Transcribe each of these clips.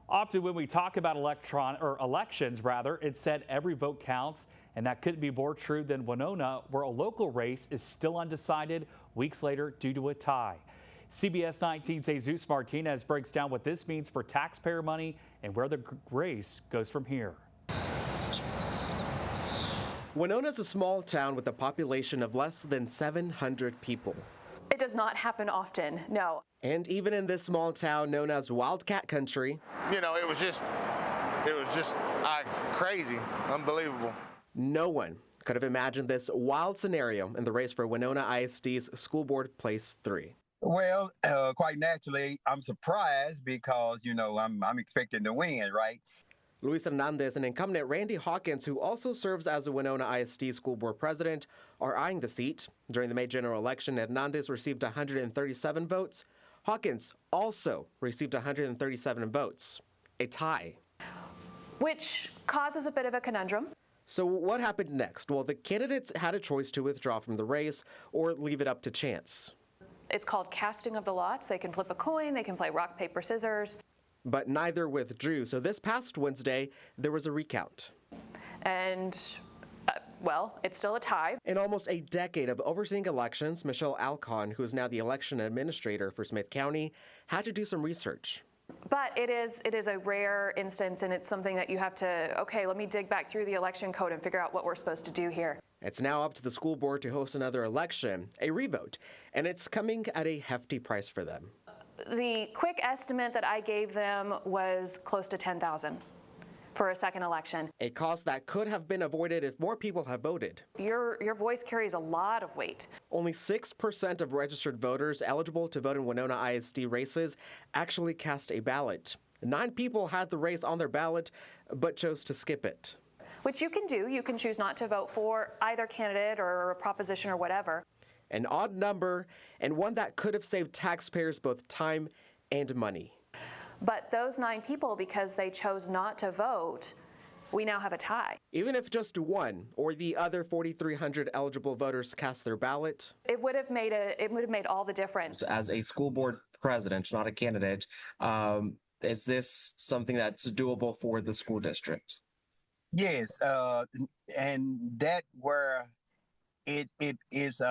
Often when we talk about elections, it's said every vote counts, and that couldn't be more true than Winona, where a local race is still undecided weeks later due to a tie. CBS 19's Jesus Martinez breaks down what this means for taxpayer money and where the race goes from here. Winona is a small town with a population of less than 700 people. It does not happen often, no. And even in this small town known as Wildcat Country, you know, it was just crazy, unbelievable. No one could have imagined this wild scenario in the race for Winona ISD's School Board Place 3. Well, quite naturally, I'm surprised because, you know, I'm expecting to win, right? Luis Hernandez and incumbent Randy Hawkins, who also serves as the Winona ISD School Board President, are eyeing the seat. During the May general election, Hernandez received 137 votes. Hawkins also received 137 votes, a tie. Which causes a bit of a conundrum. So what happened next? Well, the candidates had a choice to withdraw from the race or leave it up to chance. It's called casting of the lots. They can flip a coin, they can play rock, paper, scissors. But neither withdrew. So this past Wednesday, there was a recount. And, well, it's still a tie. In almost a decade of overseeing elections, Michelle Alcon, who is now the election administrator for Smith County, had to do some research. But it is a rare instance, and it's something that you have to, okay, let me dig back through the election code and figure out what we're supposed to do here. It's now up to the school board to host another election, a revote, and it's coming at a hefty price for them. The quick estimate that I gave them was close to $10,000 for a second election. A cost that could have been avoided if more people have voted. Your voice carries a lot of weight. Only 6% of registered voters eligible to vote in Winona ISD races actually cast a ballot. 9 people had the race on their ballot, but chose to skip it. Which you can do. You can choose not to vote for either candidate or a proposition or whatever. An odd number, and one that could have saved taxpayers both time and money. But those 9 people, because they chose not to vote, we now have a tie. Even if just one or the other 4,300 eligible voters cast their ballot, it would have made all the difference. As a school board president, not a candidate, is this something that's doable for the school district? Yes, and that where it is.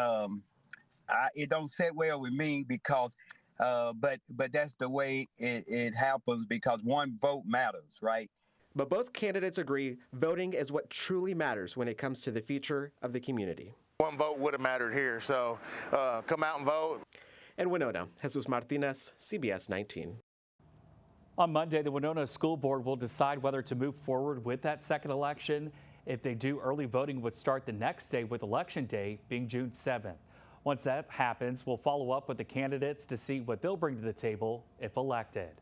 It don't sit well with me because, but that's the way it happens because one vote matters, right? But both candidates agree voting is what truly matters when it comes to the future of the community. One vote would have mattered here, so come out and vote. In Winona, Jesus Martinez, CBS 19. On Monday, the Winona School Board will decide whether to move forward with that second election. If they do, early voting would start the next day, with Election Day being June 7th. Once that happens, we'll follow up with the candidates to see what they'll bring to the table if elected.